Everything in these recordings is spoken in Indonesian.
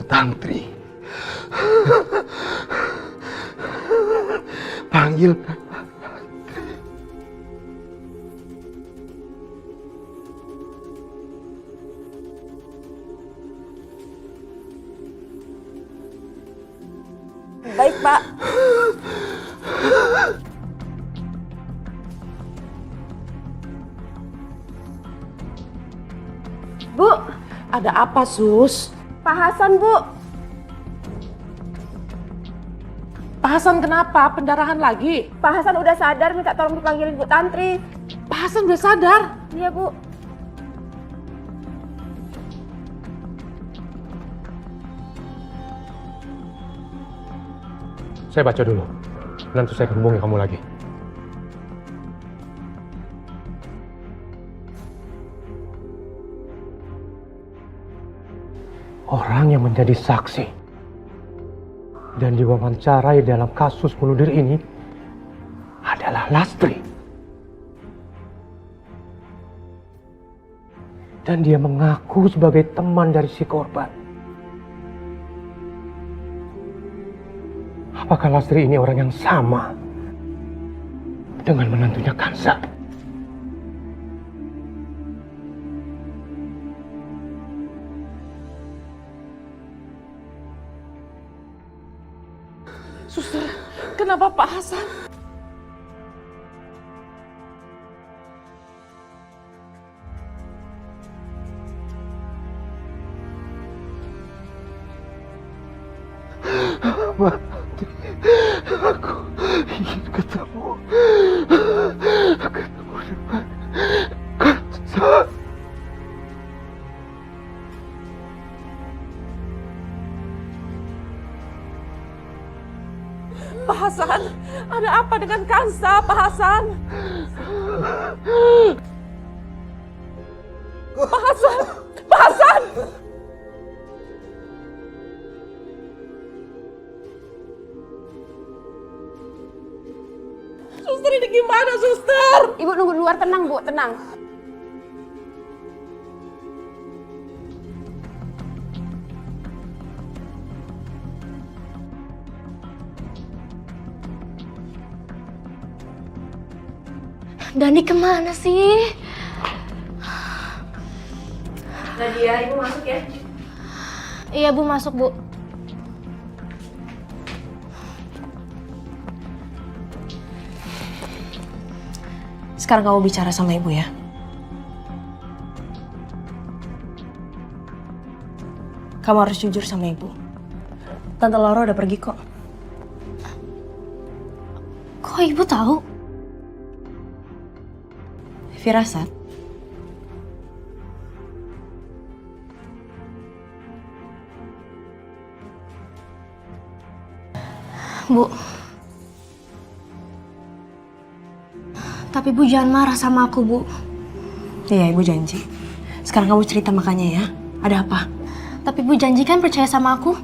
Tantri. Panggil Baik, Pak. Bu, Ada apa, Sus? Pak Hasan, Bu. Pak Hasan kenapa? Pendarahan lagi? Pak Hasan udah sadar, minta tolong dipanggilin Bu Tantri. Pak Hasan udah sadar? Iya, Bu. Saya baca dulu. Nanti saya hubungi kamu lagi. Orang yang menjadi saksi dan diwawancarai dalam kasus bunuh diri ini adalah Lastri. Dan dia mengaku sebagai teman dari si korban. Apakah Lastri ini orang yang sama dengan menantunya Kansa? Suster, kenapa Pak Hasan? aku ingin ketemu dengan Kansa. Pak Hasan, ada apa dengan Kansa, Pak Hasan? Pak Hasan! Pak Hasan! Suster, ini gimana, Suster? Ibu nunggu di luar, tenang, Bu, tenang. Dani kemana sih? Nadia, Ibu masuk ya. Iya, Bu, masuk, Bu. Sekarang kamu bicara sama Ibu ya. Kamu harus jujur sama Ibu. Tante Laura udah pergi kok. Kok Ibu tahu? Firasat? Bu. Tapi Bu jangan marah sama aku, Bu. Iya, Ibu janji. Sekarang kamu cerita makanya ya. Ada apa? Tapi Bu janji kan percaya sama aku?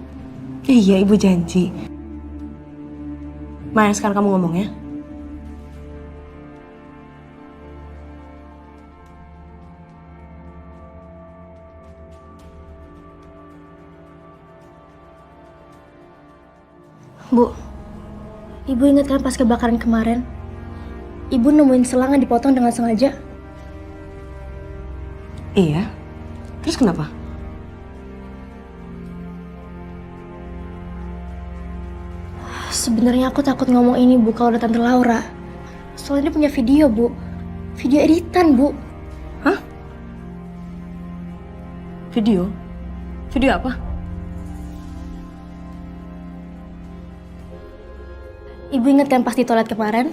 Iya, Ibu janji. Maya, sekarang kamu ngomong ya. Bu, Ibu ingat kan pas kebakaran kemarin? Ibu nemuin selang yang dipotong dengan sengaja? Iya. Terus kenapa? Sebenarnya aku takut ngomong ini, Bu, kalau ada Tante Laura. Soalnya dia punya video, Bu. Video editan, Bu. Hah? Video? Video apa? Ibu ingat kan pas di toilet kemarin?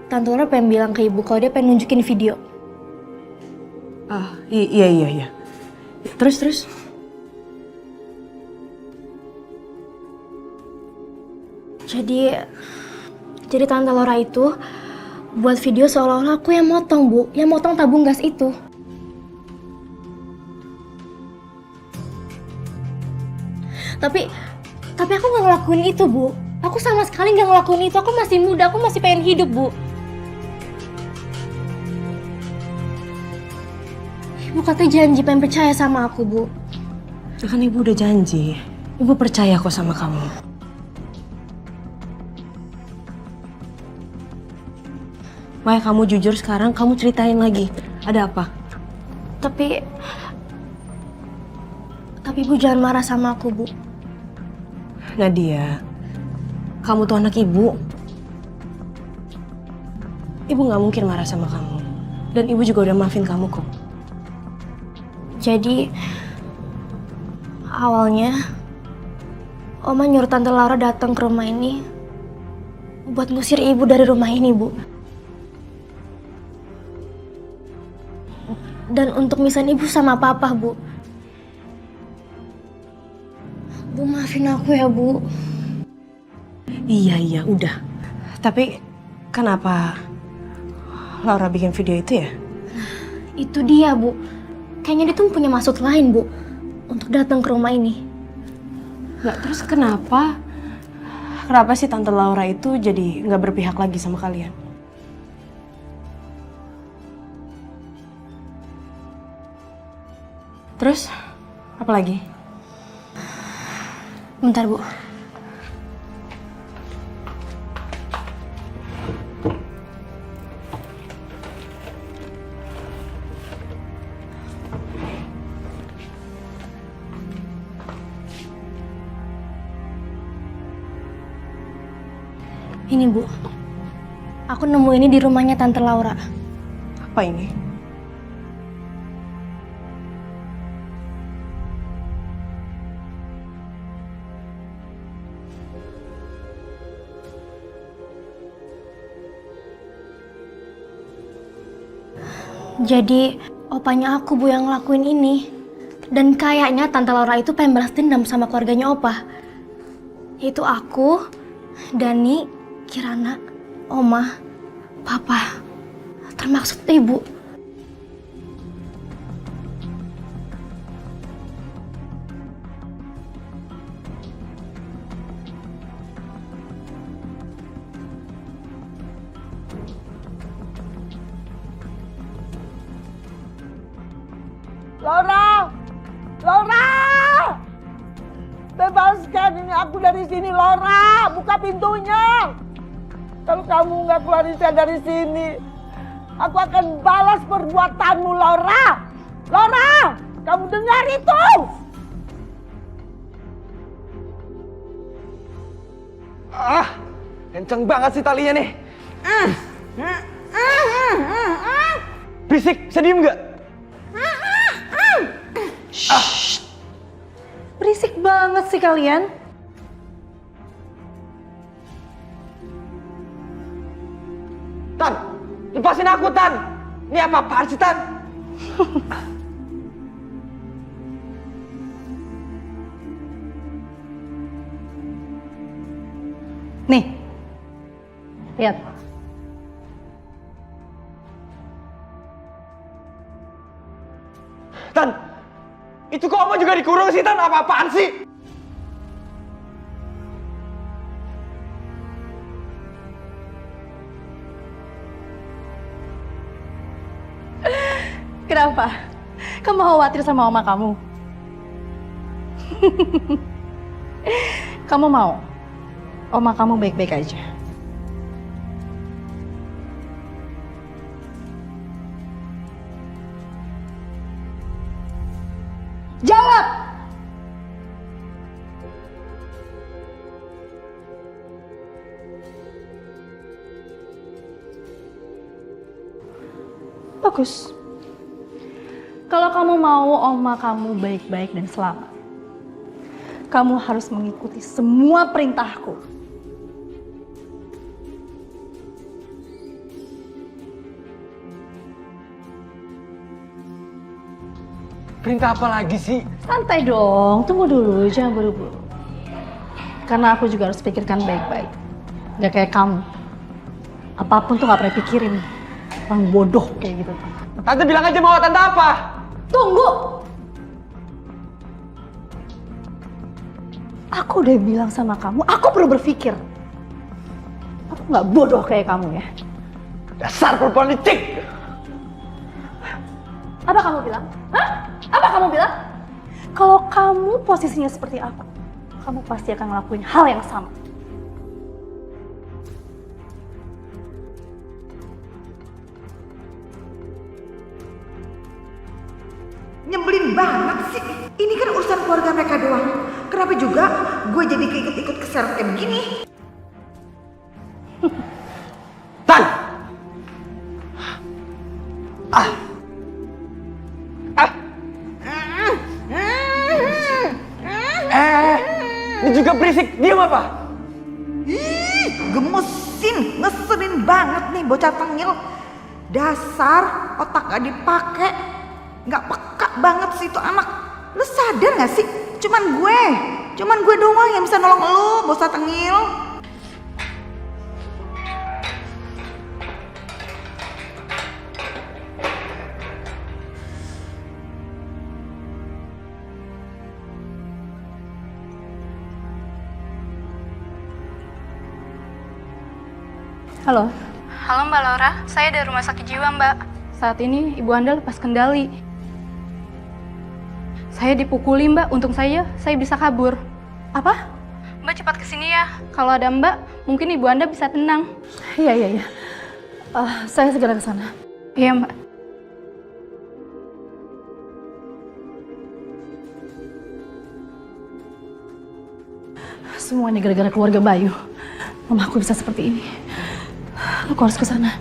Tante Laura pengen bilang ke Ibu kalau dia pengen nunjukin video. Ah, iya. Terus? Jadi Tante Laura itu buat video seolah-olah aku yang motong, Bu. Yang motong tabung gas itu. Tapi aku gak ngelakuin itu, Bu. Aku sama sekali gak ngelakuin itu. Aku masih muda, aku masih pengen hidup, Bu. Ibu Ibu katanya janji pengen percaya sama aku, Bu. Ya kan ibu udah janji. Ibu percaya kok sama kamu. Maya, kamu jujur sekarang, kamu ceritain lagi. Ada apa? Tapi Ibu jangan marah sama aku, Bu. Nadia, kamu tuh anak ibu. Ibu gak mungkin marah sama kamu. Dan ibu juga udah maafin kamu kok. Jadi awalnya Oma nyuruh Tante Laura datang ke rumah ini buat ngusir ibu dari rumah ini, Bu. Dan untuk misahin ibu sama papa, Bu. Bu, maafin aku ya, Bu. Iya, udah. Tapi kenapa Laura bikin video itu ya? Itu dia, Bu. Kayaknya dia tuh punya maksud lain, Bu, untuk datang ke rumah ini. Nggak, terus kenapa? Kenapa sih Tante Laura itu jadi nggak berpihak lagi sama kalian? Terus, apa lagi? Bentar, Bu. Ini, Bu. Aku nemu ini di rumahnya Tante Laura. Apa ini? Jadi, opanya aku, Bu, yang ngelakuin ini. Dan kayaknya Tante Laura itu pengen balas dendam sama keluarganya Opa. Itu aku, Dani, Kirana, Oma, Papa, termaksud Ibu. Laura! Laura! Bebaskan ini aku dari sini, Laura! Buka pintunya! Kalau kamu nggak keluarin saya dari sini, aku akan balas perbuatanmu, Laura! Laura! Kamu dengar itu? Kenceng banget sih talinya nih. Berisik, bisa diem nggak? Berisik banget sih kalian. Tan, lepasin aku, Tan. Ini apa-apaan sih, Tan? Nih, lihat. Tan, itu kok Oma juga dikurung sih, Tan? Apa-apaan sih? Kenapa? Kamu khawatir sama oma kamu? Kamu mau oma kamu baik-baik aja? Jawab! Bagus. Kalau kamu mau oma kamu baik-baik dan selamat, kamu harus mengikuti semua perintahku. Perintah apa lagi sih? Santai dong, tunggu dulu, jangan buru-buru. Karena aku juga harus pikirkan baik-baik. Gak kayak kamu. Apapun tuh gak pernah pikirin. Orang bodoh kayak gitu. Tante bilang aja mau tante apa? Tunggu! Aku udah bilang sama kamu, aku perlu berpikir. Aku gak bodoh kayak kamu ya. Dasar perempuan licik! Apa kamu bilang? Hah? Apa kamu bilang? Kalau kamu posisinya seperti aku, kamu pasti akan ngelakuin hal yang sama. Nyebelin banget sih. Ini kan urusan keluarga mereka doang. Kenapa juga gue jadi keikut-ikut keseret kayak begini? Tan! Ini juga berisik. Diam apa? Ih, gemesin, ngeselin banget nih bocah tengil. Dasar otak gak dipake. Gak peka banget sih itu anak. Lu sadar gak sih? Cuman gue doang yang bisa nolong lu, bocah tengil. Halo, Halo Mbak Laura, saya dari Rumah Sakit Jiwa Mbak. saat ini Ibu Anda lepas kendali. Saya dipukuli Mbak, untung saya bisa kabur. Apa? Mbak cepat kesini ya. Kalau ada Mbak, mungkin Ibu Anda bisa tenang. Iya. Saya segera ke sana. Iya Mbak. Semua ini gara-gara keluarga Bayu. Mama aku bisa seperti ini. Aku harus ke sana.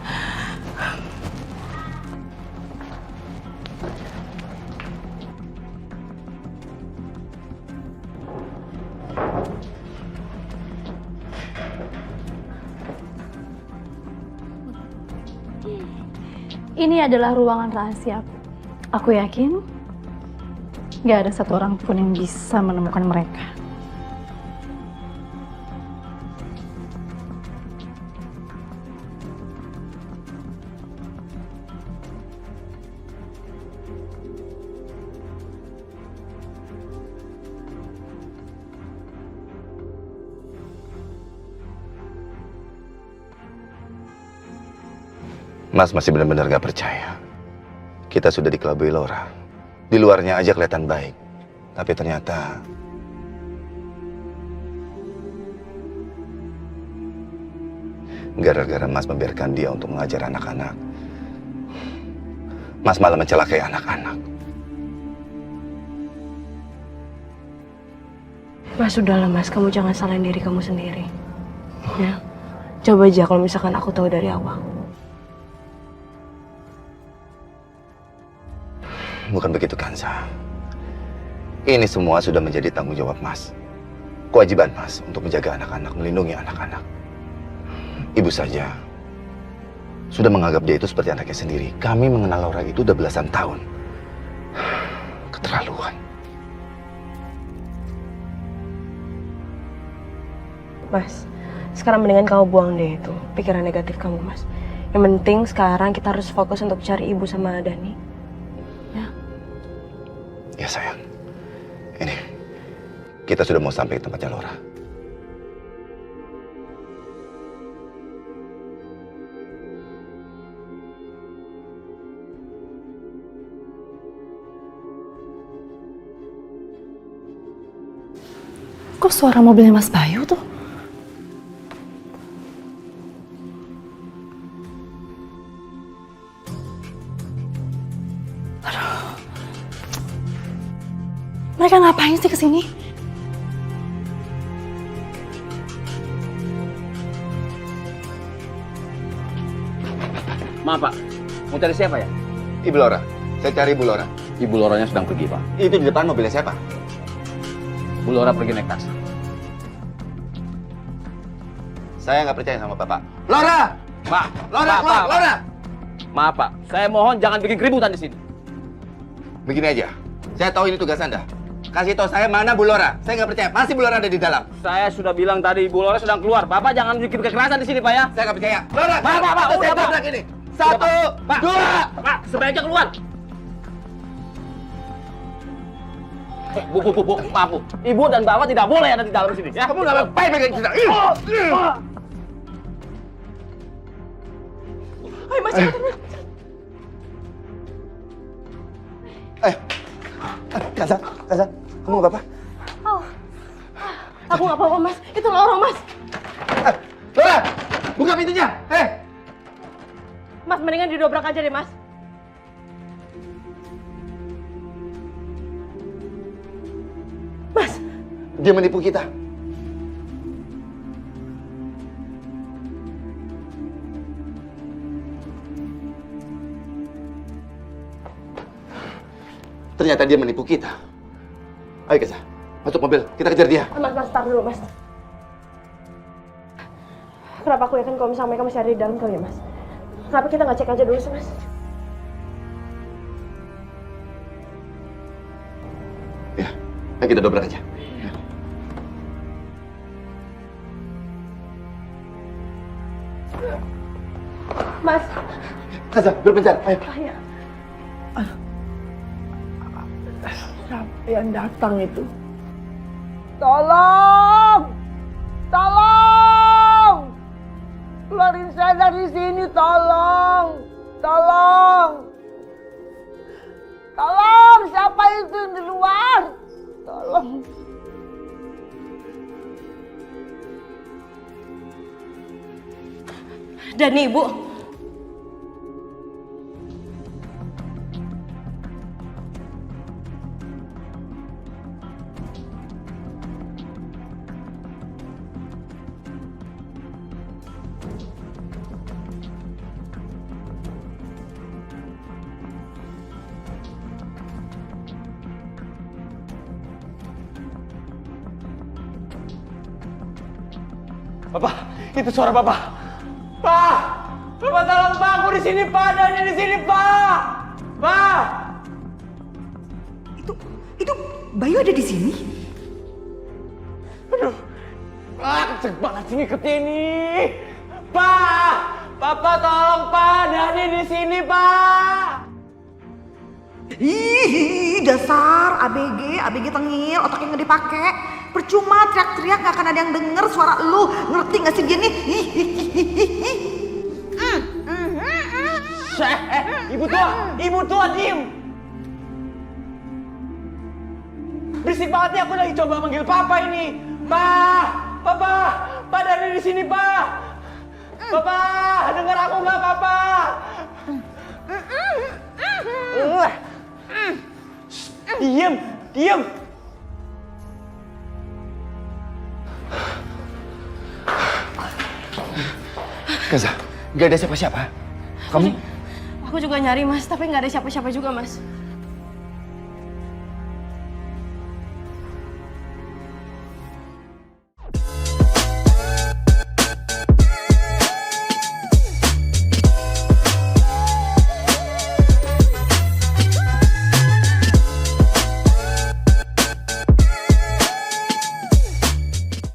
Ini adalah ruangan rahasia aku. Aku yakin gak ada satu orang pun yang bisa menemukan mereka. Mas masih benar-benar gak percaya. Kita sudah dikelabui Laura. Di luarnya aja kelihatan baik. Tapi ternyata... gara-gara Mas membiarkan dia untuk mengajar anak-anak, Mas malah mencelakai anak-anak. Mas, udahlah Mas, kamu jangan salahin diri kamu sendiri. Ya, coba aja kalau misalkan aku tahu dari awal. Bukan begitu, Kansa. Ini semua sudah menjadi tanggung jawab Mas. Kewajiban Mas untuk menjaga anak-anak, melindungi anak-anak. Ibu saja sudah menganggap dia itu seperti anaknya sendiri. Kami mengenal Laura itu udah belasan tahun. Keterlaluan. Mas, sekarang mendingan kamu buang deh itu pikiran negatif kamu, Mas. Yang penting sekarang kita harus fokus untuk cari ibu sama Dani. Ya sayang, ini kita sudah mau sampai ke tempatnya Laura. Kok suara mobilnya Mas Bayu tuh? Mereka ngapain sih kesini? Maaf Pak, mau cari siapa ya? Ibu Laura, saya cari Ibu Laura. Ibu Lauranya sedang pergi Pak. Itu di depan mobilnya siapa? Bu Laura pergi naik taksi. Saya nggak percaya sama Bapak. Laura! Pak, Laura, Pak, keluar, Pak, Laura! Maaf Pak, saya mohon jangan bikin keributan di sini. Begini aja, saya tahu ini tugas Anda. Kasih tahu saya mana Bu Laura. Saya nggak percaya, pasti Bu Laura ada di dalam. Saya sudah bilang tadi Bu Laura sedang keluar. Bapak jangan bikin kekerasan di sini Pak ya. Saya nggak percaya. Laura, Pak, saya udah Pak. tabrak ini. Satu, Pak, dua. Pak, sebaiknya keluar. Bu, maaf Bu. Ibu dan Bapak tidak boleh ada di dalam sini ya. Kamu nggak ngapain pegang kita? Ayo Mas, cepetan. Eh, Kansa, kamu nggak apa-apa? Aku nggak apa-apa, Mas. Itu Laura, Mas. Laura, buka pintunya. Mas, mendingan didobrak aja deh, Mas. Mas, Dia menipu kita. Ternyata dia menipu kita. Ayo Kansa, masuk mobil. Kita kejar dia. Mas, tar dulu, Mas. Kenapa aku yakin kalau misalnya mereka masih ada di dalam kali ya, Mas? Kenapa kita nggak cek aja dulu sih, Mas? Ya, ayo kita dobrak aja. Mas, Kansa, berpencar. Ayo. Siapa yang datang itu? Tolong! Tolong! Keluarin saya dari sini, tolong! Tolong! Tolong! Siapa itu di luar? Tolong! Dani, Ibu. Bapak, itu suara Bapak. Pak! Bapak tolong Pak, aku di sini Pak, Dani di sini Pak. Pak! Itu Bayu ada di sini? Aduh, kenceng banget sih ngiketnya ini. Pak! Bapak tolong Pak, Dani di sini Pak. Ih, dasar ABG tengil, otaknya nggak dipakai. Percuma teriak-teriak nggak akan ada yang denger suara lu. Ngerti nggak sih dia nih? Ibu tua diem. Berisik banget nih, aku lagi coba manggil Papa ini. Papa, Pak Dani di sini Pak. Papa, dengar aku nggak Papa? Diam. Kansa, nggak ada siapa-siapa. Kamu? Aku juga nyari, Mas, tapi nggak ada siapa-siapa juga, Mas.